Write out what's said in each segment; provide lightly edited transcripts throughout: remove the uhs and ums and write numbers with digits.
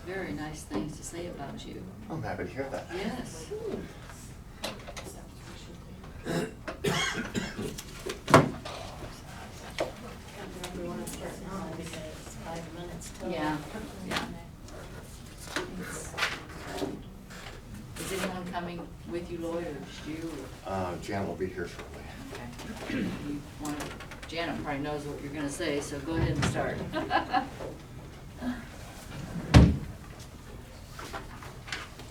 very nice things to say about you. I'm happy to hear that. Yes. We want to start now because it's 5 minutes till. Yeah, yeah. Is anyone coming with you, Lloyd, or just you? Jan will be here shortly. Okay. You want, Janet probably knows what you're gonna say, so go ahead and start.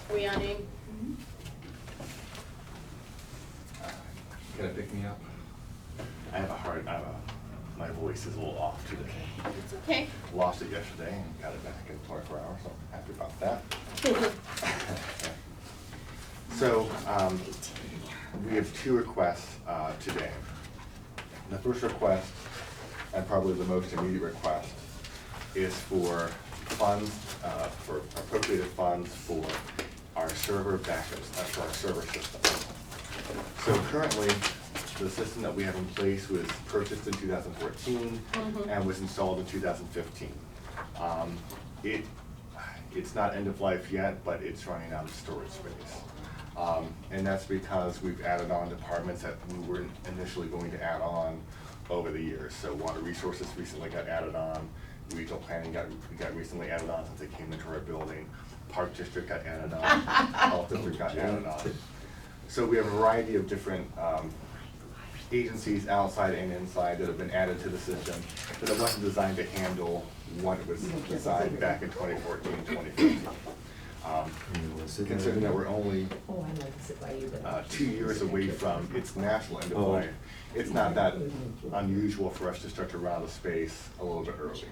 Are we on aim? Can I pick me up? My voice is a little off today. It's okay. Lost it yesterday and got it back in 24 hours, so I'm happy about that. So, we have two requests today. The first request, and probably the most immediate request, is for funds, for appropriated funds for our server backups, for our server system. So currently, the system that we have in place was purchased in 2014 and was installed in 2015. It's not end of life yet, but it's running out of storage space. And that's because we've added on departments that we weren't initially going to add on over the years. So water resources recently got added on, regional planning got recently added on since they came into our building, Park District got added on, Health District got added on. So we have a variety of different agencies outside and inside that have been added to the system that it wasn't designed to handle when it was designed back in 2014, 2015. Considering that we're only 2 years away from its natural end of life, it's not that unusual for us to start to run out of space a little bit early.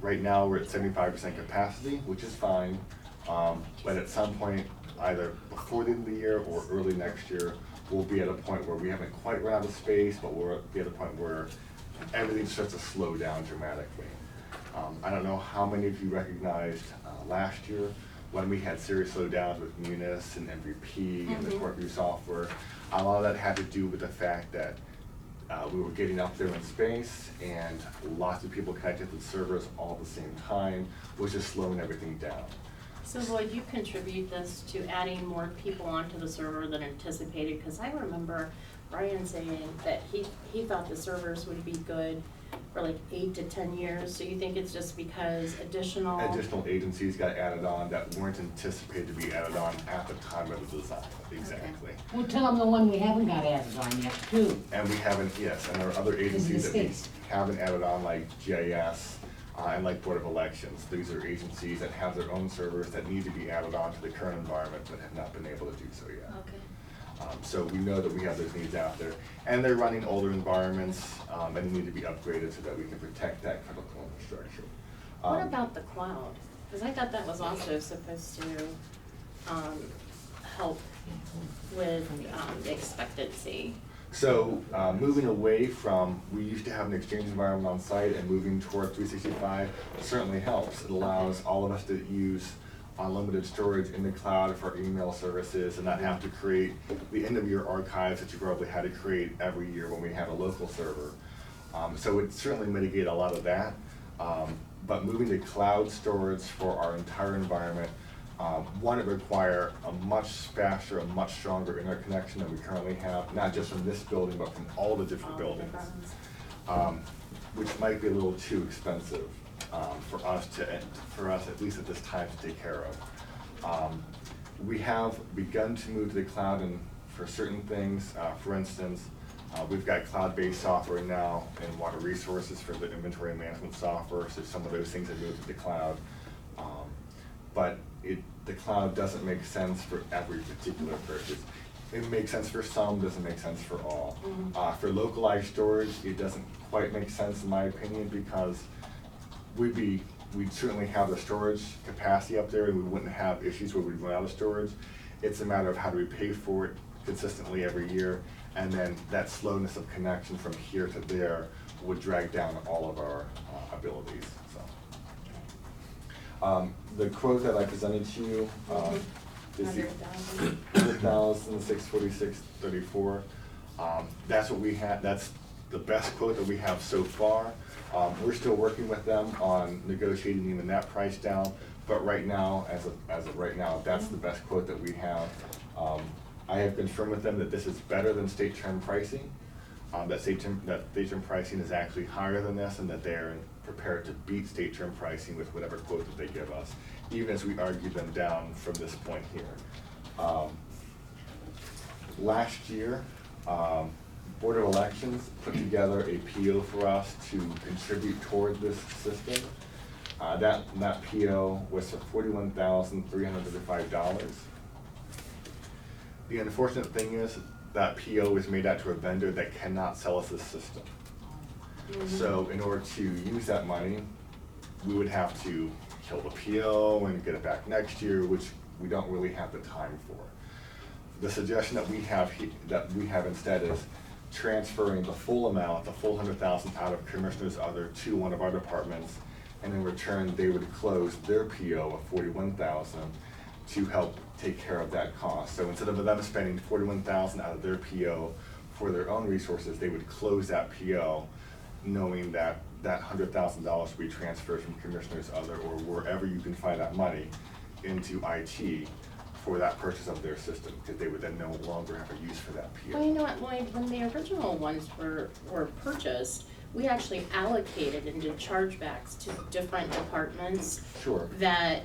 Right now we're at 75% capacity, which is fine, but at some point, either before the end of the year or early next year, we'll be at a point where we haven't quite run out of space, but we'll be at a point where everything starts to slow down dramatically. I don't know how many of you recognized last year when we had serious slowdowns with Munis and MVP and the court view software. A lot of that had to do with the fact that we were getting up there in space and lots of people connected to the servers all at the same time, which is slowing everything down. So Lloyd, you contribute this to adding more people onto the server than anticipated, because I remember Brian saying that he thought the servers would be good for like 8 to 10 years. So you think it's just because additional agencies got added on that weren't anticipated to be added on at the time of the design, exactly. Okay. Well, tell them the one we haven't got added on yet, too. And we haven't, yes, and there are other agencies that we space. haven't added on, like GIS and like Board of Elections. These are agencies that have their own servers that need to be added on to the current environment but have not been able to do so yet. Okay. So we know that we have those needs out there. And they're running older environments and need to be upgraded so that we can protect that critical infrastructure. What about the cloud? Because I thought that was also supposed to help with the expectancy. So moving away from, we used to have an Exchange environment on site, and moving toward 365 certainly helps. It allows all of us to use unlimited storage in the cloud for email services and not have to create the end of year archives that you probably had to create every year when we had a local server. So it certainly mitigate a lot of that. But moving to cloud storage for our entire environment, one, it require a much faster, a much stronger interconnection than we currently have, not just from this building, but from all the different buildings, which might be a little too expensive for us, at least at this time, to take care of. We have begun to move to the cloud and for certain things. For instance, we've got cloud-based software now in water resources for the inventory management software, so some of those things have moved to the cloud. But the cloud doesn't make sense for every particular purchase. It makes sense for some, doesn't make sense for all. For localized storage, it doesn't quite make sense in my opinion, because we'd certainly have the storage capacity up there and we wouldn't have issues where we'd run out of storage. It's a matter of how do we pay for it consistently every year, and then that slowness of connection from here to there would drag down all of our abilities. So, the quote that I presented to you is 100,646.34. That's what we had. That's the best quote that we have so far. We're still working with them on negotiating even that price down, But right now, as of right now, that's the best quote that we have. I have confirmed with them that this is better than state term pricing. That state term pricing is actually higher than this, and that they're prepared to beat state term pricing with whatever quote that they give us, even as we argue them down from this point here. Last year, Board of Elections put together a PO for us to contribute toward this system. That PO was for $41,335. The unfortunate thing is that PO was made out to a vendor that cannot sell us this system. So in order to use that money, we would have to kill the PO and get it back next year, which we don't really have the time for. The suggestion that we have instead is transferring the full amount, the full $100,000 out of Commissioner's Other to one of our departments, and in return they would close their PO of $41,000 to help take care of that cost. So instead of them spending $41,000 out of their PO for their own resources, they would close that PO, knowing that that $100,000 will be transferred from Commissioner's Other or wherever you can find that money into IT for that purchase of their system, because they would then no longer have a use for that PO. Well, you know what, Lloyd, when the original ones were purchased, we actually allocated and did chargebacks to different departments Sure. that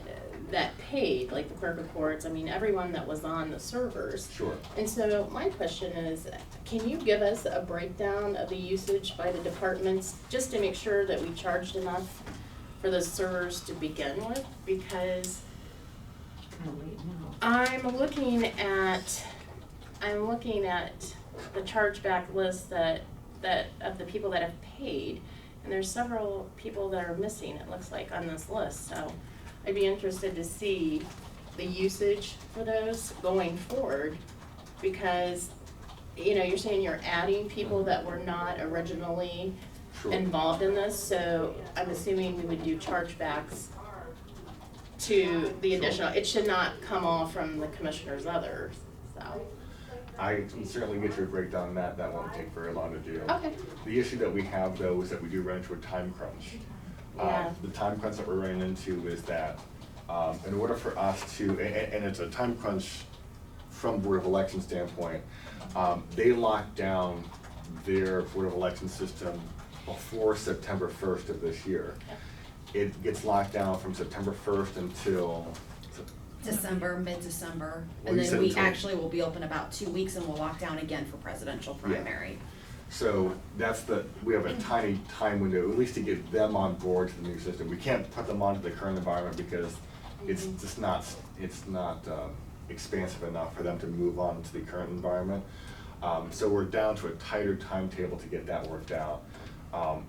paid, like the clerk of courts, I mean, everyone that was on the servers. Sure. And so my question is, can you give us a breakdown of the usage by the departments, just to make sure that we charged enough for the servers to begin with? Because I'm looking at the chargeback list that of the people that have paid, and there's several people that are missing, it looks like, on this list. So I'd be interested to see the usage for those going forward, because, you know, you're saying you're adding people that were not originally Sure. involved in this, so I'm assuming we would do chargebacks to the additional, it should not come all from the Commissioner's Others, so. I can certainly get you a breakdown on that. That won't take very long to do. Okay. The issue that we have, though, is that we do run into a time crunch. Yeah. The time crunch that we're running into is that in order for us to, and it's a time crunch from Board of Elections standpoint, they locked down their Board of Elections system before September 1st of this year. It gets locked down from September 1st until December, mid-December, Well, and you then said we until- actually will be open about 2 weeks and we'll lock down again for presidential primary. So we have a tiny time window, at least to get them on board to the new system. We can't put them onto the current environment because it's just not, expansive enough for them to move on to the current environment. So we're down to a tighter timetable to get that worked out.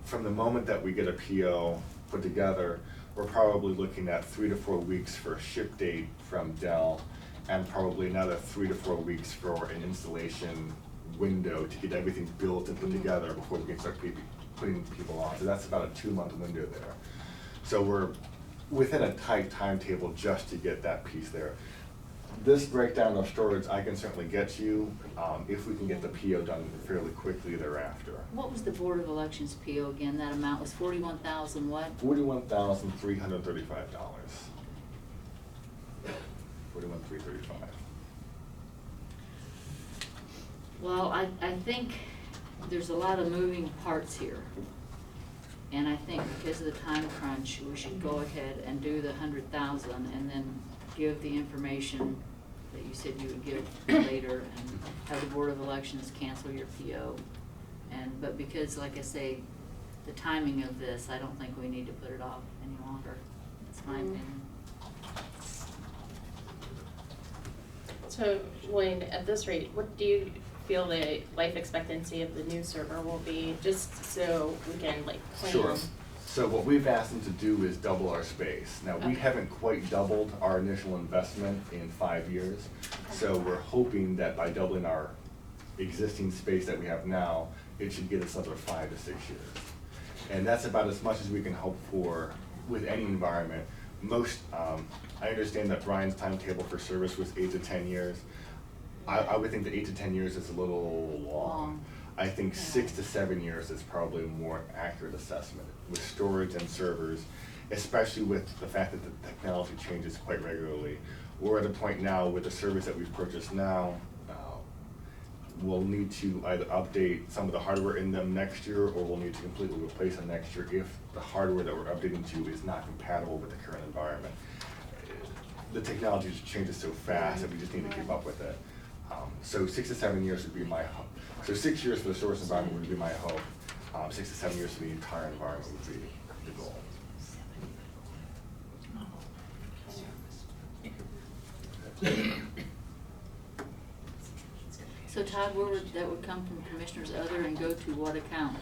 From the moment that we get a PO put together, we're probably looking at 3 to 4 weeks for a ship date from Dell, and probably another 3 to 4 weeks for an installation window to get everything built and put together before we can start putting people on. So that's about a 2-month window there. So we're within a tight timetable just to get that piece there. This breakdown of storage I can certainly get you if we can get the PO done fairly quickly thereafter. What was the Board of Elections PO again? That amount was 41,000 what? $41,335. $41,335. Well, I think there's a lot of moving parts here. And I think because of the time crunch, we should go ahead and do the 100,000 and then give the information that you said you would give later and have the Board of Elections cancel your PO. But because, like I say, the timing of this, I don't think we need to put it off any longer. That's my opinion. So, Lloyd, at this rate, what do you feel the life expectancy of the new server will be, just so we can like plan? Sure. So what we've asked them to do is double our space. Now, we Okay. haven't quite doubled our initial investment in 5 years. So we're hoping that by doubling our existing space that we have now, it should get us another 5 to 6 years. And that's about as much as we can hope for with any environment. I understand that Brian's timetable for service was 8 to 10 years. I would think that 8 to 10 years is a little long. I think 6 to 7 years is probably a more accurate assessment with storage and servers. especially with the fact that the technology changes quite regularly. We're at a point now with the servers that we've purchased now, we'll need to either update some of the hardware in them next year, or we'll need to completely replace them next year if the hardware that we're updating to is not compatible with the current environment. The technology just changes so fast that we just need to keep up with it. So 6 to 7 years would be my hope. So 6 years for the storage environment would be my hope. 6 to 7 years for the entire environment would be the goal. So Todd, that would come from Commissioners Other and go to what account?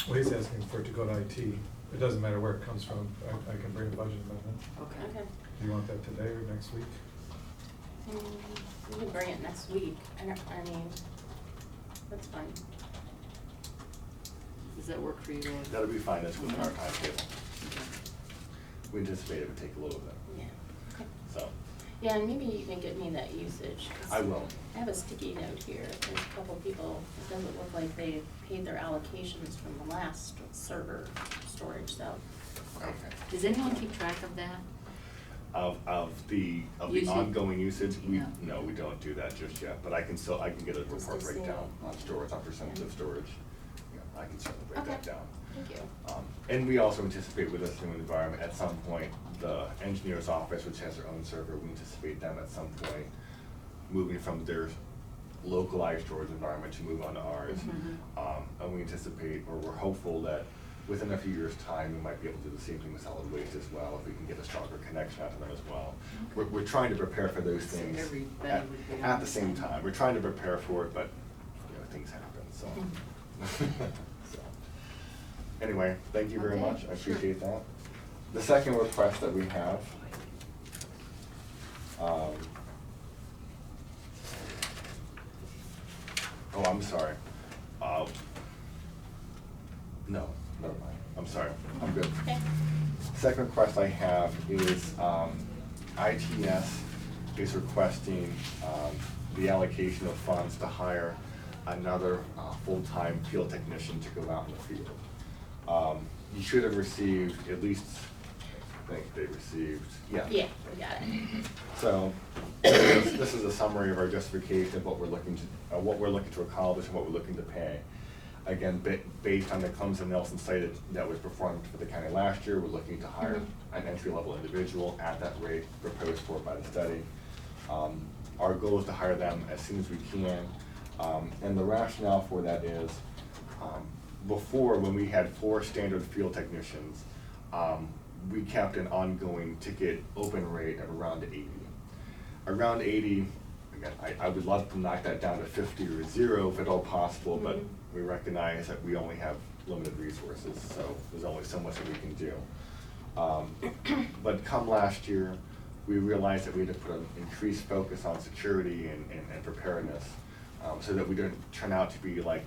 Well, he's asking for it to go to IT. It doesn't matter where it comes from. I can bring a budget amendment. Okay. Okay. Do you want that today or next week? We can bring it next week. I mean, that's fine. Does that work for you, Lloyd? That'll be fine, that's within our timetable. Okay. We anticipate it would take a little bit, Yeah. Okay. so. Yeah, and maybe you can get me that usage. 'cause I will. I have a sticky note here. There's a couple people, it doesn't look like they paid their allocations from the last server storage, so. Okay. Does anyone keep track of that? Of the Usage? ongoing usage, Yeah. no, we don't do that just yet, but I can get a Just report to see. breakdown on storage, on percentage of storage. Yeah, I can certainly break that Okay. down. Thank you. And we also anticipate with this new environment, at some point, the engineer's office, which has their own server, we anticipate them at some point moving from their localized storage environment to move on to ours. And we anticipate, or we're hopeful that within a few years' time, we might be able to do the same thing with solid waste as well, if we can get a stronger connection out to them as well. We're trying to prepare for those So things everybody at, would be on at the the same same. time. We're trying to prepare for it, but, things happen, so. So. Anyway, thank you very Okay, much, I sure. appreciate that. The second request that we have, oh, I'm sorry. No, never mind, I'm sorry, I'm good. Okay. Second request I have is, ITS is requesting, the allocation of funds to hire another, full-time field technician to go out in the field. You should have received at least, I think they received, yeah. Yeah, we got it. So, this is a summary of our justification of what we're looking to accomplish and what we're looking to pay. Again, based on the Clemson Nelson site that was performed for the county last year, we're looking to hire an entry-level individual at that rate proposed for by the study. Our goal is to hire them as soon as we can, and the rationale for that is, before, when we had 4 standard field technicians, we kept an ongoing ticket open rate of around 80. Around 80, again, I would love to knock that down to 50 or 0 if at all possible, but we recognize that we only have limited resources, so there's only so much that we can do. But come last year, we realized that we had to put an increased focus on security and preparedness, so that we didn't turn out to be like,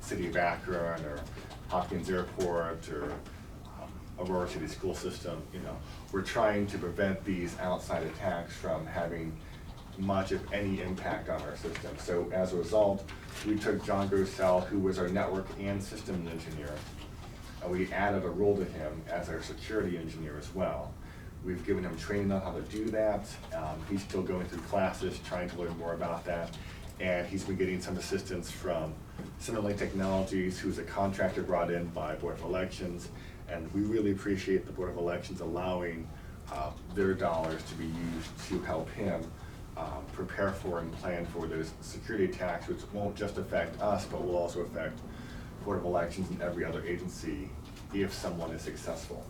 City of Akron or Hopkins Airport or Aurora City School System. We're trying to prevent these outside attacks from having much, if any, impact on our system. So as a result, we took John Grossell, who was our network and systems engineer, and we added a role to him as our security engineer as well. We've given him training on how to do that. He's still going through classes, trying to learn more about that. And he's been getting some assistance from Centerlink Technologies, who's a contractor brought in by Board of Elections. And we really appreciate the Board of Elections allowing their dollars to be used to help him prepare for and plan for those security attacks, which won't just affect us, but will also affect Board of Elections and every other agency if someone is successful.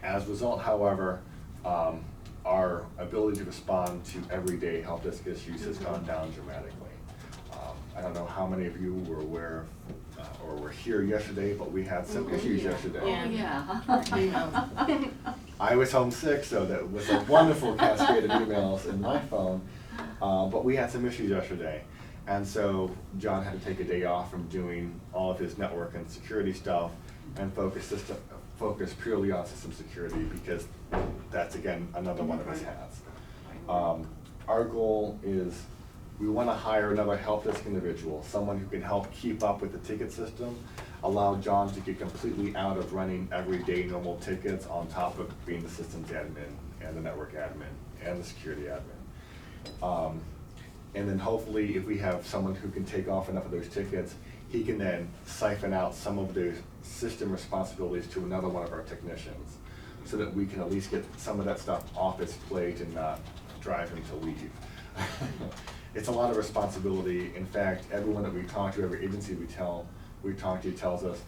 As a result, however, our ability to respond to everyday help desk issues has gone down dramatically. I don't know how many of you were aware or were here yesterday, but we had some issues yesterday. Oh, yeah. I was homesick, so that was a wonderful cascade of emails in my phone, but we had some issues yesterday. And so John had to take a day off from doing all of his network and security stuff and focus purely on system security, because that's, again, another one of his hats. Our goal is we want to hire another help desk individual, someone who can help keep up with the ticket system, allow John to get completely out of running everyday normal tickets on top of being the systems admin and the network admin and the security admin. And then hopefully if we have someone who can take off enough of those tickets, he can then siphon out some of those system responsibilities to another one of our technicians, so that we can at least get some of that stuff off his plate and not drive him to leave. It's a lot of responsibility. In fact, everyone that we talk to, every agency we talk to tells us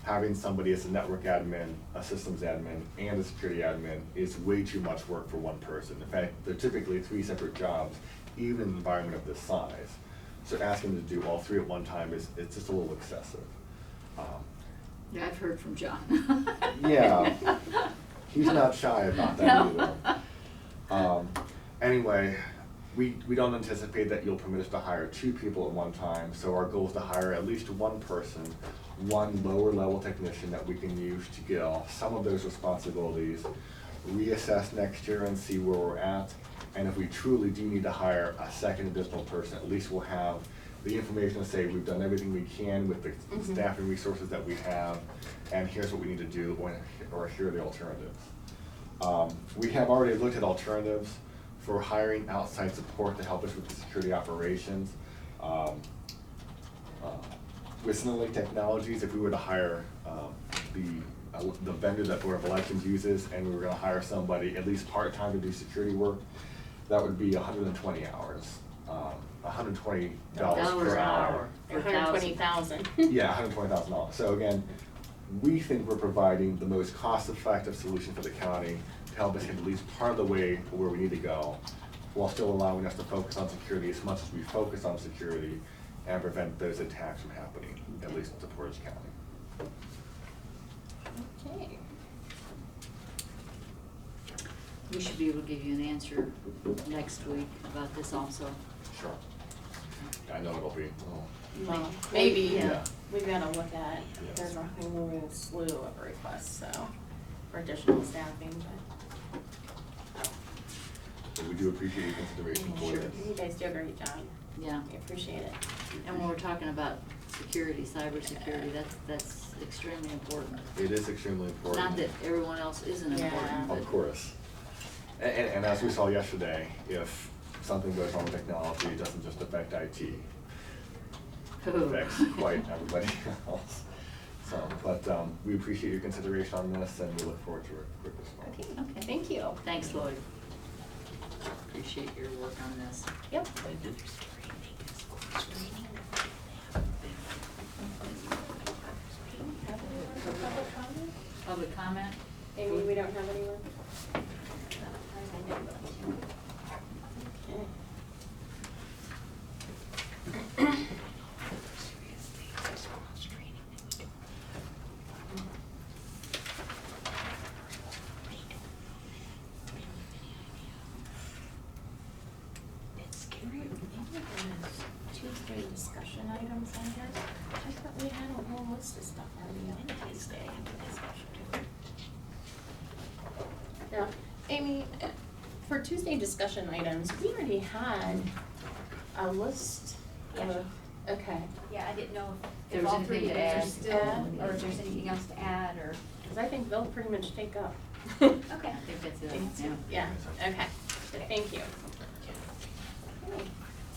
having somebody as a network admin, a systems admin, and a security admin is way too much work for one person. In fact, they're typically 3 separate jobs, even in an environment of this size. So asking them to do all 3 at one time it's just a little excessive. Yeah, I've heard from John. Yeah, he's not shy about that No. either. Anyway, we don't anticipate that you'll permit us to hire 2 people at one time, so our goal is to hire at least 1 person, 1 lower level technician that we can use to get off some of those responsibilities, reassess next year and see where we're at, and if we truly do need to hire a second additional person, at least we'll have the information to say we've done everything we can with the staff and resources that we have, and here's what we need to do, or here are the alternatives. We have already looked at alternatives for hiring outside support to help us with the security operations. With Snowflake Technologies, if we were to hire the vendor that Board of Elections uses, and we were gonna hire somebody at least part-time to do security work, that would be 120 hours, $120 per hour. For $120,000. Yeah, $120,000. So again, we think we're providing the most cost-effective solution for the county to help us get at least part of the way where we need to go, while still allowing us to focus on security as much as we focus on security and prevent those attacks from happening, at least in Portage County. Okay. We should be able to give you an answer next week about this also. Sure. I know it'll be, Well, maybe, Yeah. we've gotta look at, Yes. there's a whole slew of requests, so, for additional staffing, but we do appreciate your consideration for Sure, this. you guys do a great job. Yeah. We appreciate it. And when we're talking about security, cybersecurity, that's extremely important. It is extremely important. Not that everyone else isn't Yeah. important, but. Of course. And as we saw yesterday, if something goes wrong with technology, it doesn't just affect IT. It affects quite everybody else. So, but we appreciate your consideration on this, and we look forward to a quick response. Okay, thank you. Thanks, Lloyd. Appreciate your work on this. Yep. Public comment? Amy, we don't have anyone? Okay. Tuesday discussion items on here. I thought we had a whole list of stuff already on Tuesday. Now, Amy, for Tuesday discussion items, we already had a list of, okay. Yeah, I didn't know There if was all 3 anything of to those are add? still, or if there's anything else to add, or, Because I think they'll pretty much take up. okay. I think that's it, yeah. Yeah, okay, thank you. Okay.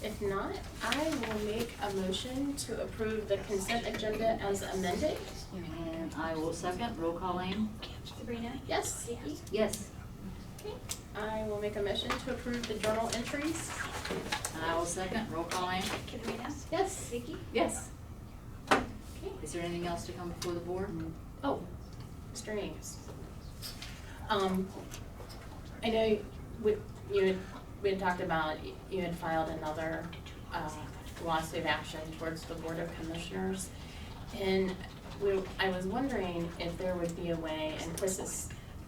If not, I will make a motion to approve the consent agenda as amended. And I will second, roll call aim. Sabrina? Yes? Vicky? Yes. Okay. I will make a motion to approve the journal entries. And I will second, roll call aim. Sabrina? Yes? Vicky? Yes. Okay. Is there anything else to come before the board? Oh, Mr. Angus. I know we had talked about, you had filed another lawsuit action towards the Board of Commissioners. And I was wondering if there would be a way, and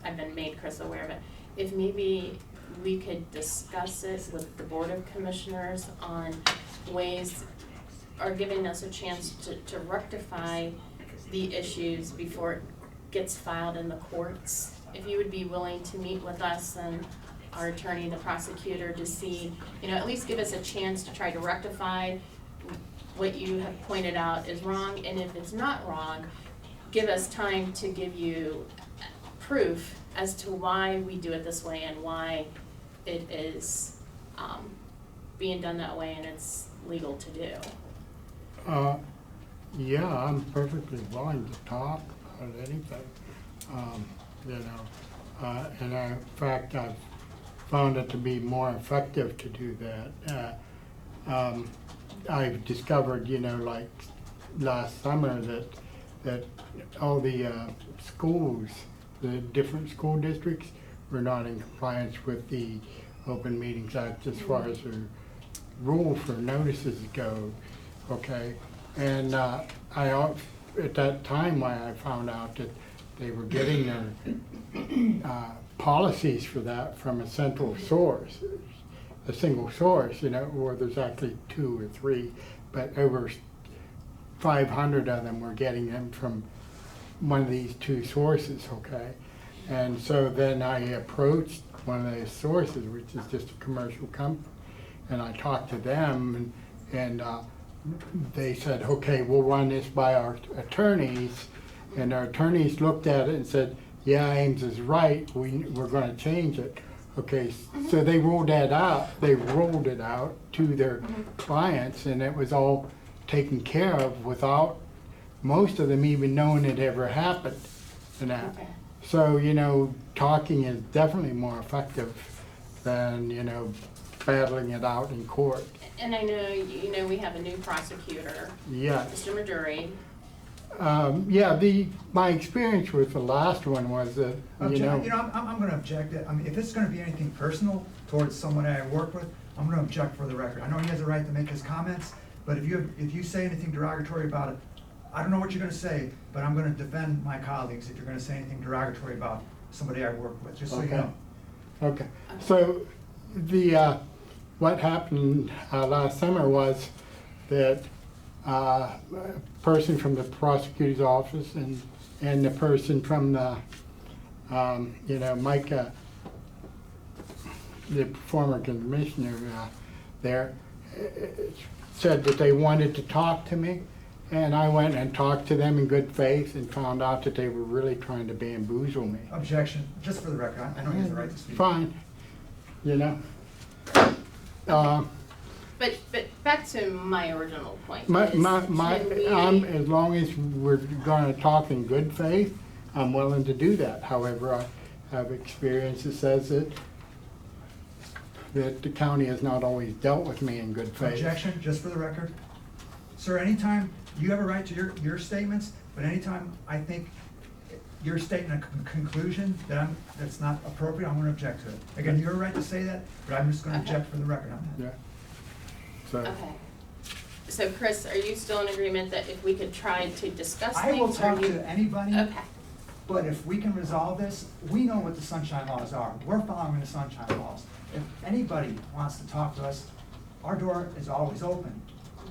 I've been made Chris aware of it, if maybe we could discuss it with the Board of Commissioners on ways, or giving us a chance to rectify the issues before it gets filed in the courts. If you would be willing to meet with us and our attorney, the prosecutor, to see, at least give us a chance to try to rectify what you have pointed out is wrong, and if it's not wrong, give us time to give you proof as to why we do it this way and why it is, being done that way and it's legal to do. Yeah, I'm perfectly willing to talk about anything, you know. And in fact, I've found it to be more effective to do that. I've discovered, you know, like last summer that all the schools, the different school districts were not in compliance with the Open Meetings Act as far as the rule for notices go, okay? And at that time, when I found out that they were getting their policies for that from a central source, a single source, you know, or there's actually 2 or 3, but over 500 of them were getting them from one of these 2 sources, okay? And so then I approached one of those sources, which is just a commercial company, and I talked to them, and they said, okay, we'll run this by our attorneys, and our attorneys looked at it and said, yeah, Ames is right, we're gonna change it. Okay, so they rolled that out, they rolled it out to their clients, and it was all taken care of without most of them even knowing it ever happened. And that. Okay. So, you know, talking is definitely more effective than, you know, battling it out in court. And I know, you know, we have a new prosecutor, Yes. Mr. Maduri. Yeah, my experience with the last one was that, you know. I'm gonna object it. I mean, if it's gonna be anything personal towards someone I work with, I'm gonna object for the record. I know he has a right to make his comments, but if you say anything derogatory about it, I don't know what you're gonna say, but I'm gonna defend my colleagues if you're gonna say anything derogatory about somebody I work with, just so you Okay. know. Okay, so what happened last summer was that a person from the prosecutor's office and the person from the, you know, Micah, the former commissioner there, said that they wanted to talk to me. And I went and talked to them in good faith and found out that they were really trying to bamboozle me. Objection, just for the record. I know he has the right to speak. Fine, you know. But back to my original point. My, is, can we- as long as we're gonna talk in good faith, I'm willing to do that. However, I have experience that says that the county has not always dealt with me in good faith. Objection, just for the record. Sir, anytime, you have a right to your statements, but anytime I think you're stating a conclusion that's not appropriate, I'm gonna object to it. Again, you have a right to say that, but I'm just gonna object for the record on that. Yeah. So, Okay. So Chris, are you still in agreement that if we could try to discuss I will things, or talk you? to anybody, Okay, but if we can resolve this, we know what the sunshine laws are. We're following the sunshine laws. If anybody wants to talk to us, our door is always open.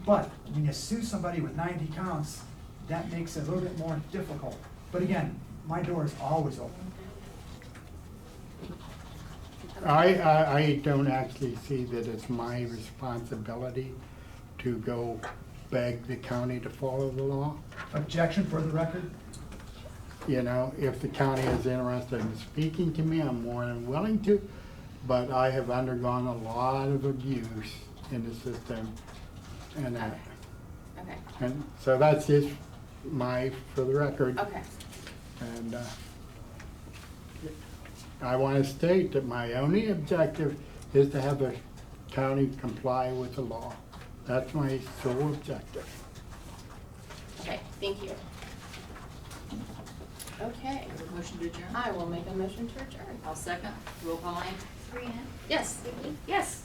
But when you sue somebody with 90 counts, that makes it a little bit more difficult. But again, my door is always open. I don't actually see that it's my responsibility to go beg the county to follow the law. Objection for the record? You know, if the county is interested in speaking to me, I'm more than willing to, but I have undergone a lot of abuse in the system. And, okay, and so that's just for the record. okay. And I want to state that my only objective is to have the county comply with the law. That's my sole objective. Okay, thank you. Okay, Motion to adjourn? I will make a motion to adjourn. I'll second. Roll call aim? Sabrina? Yes. Vicky? Yes.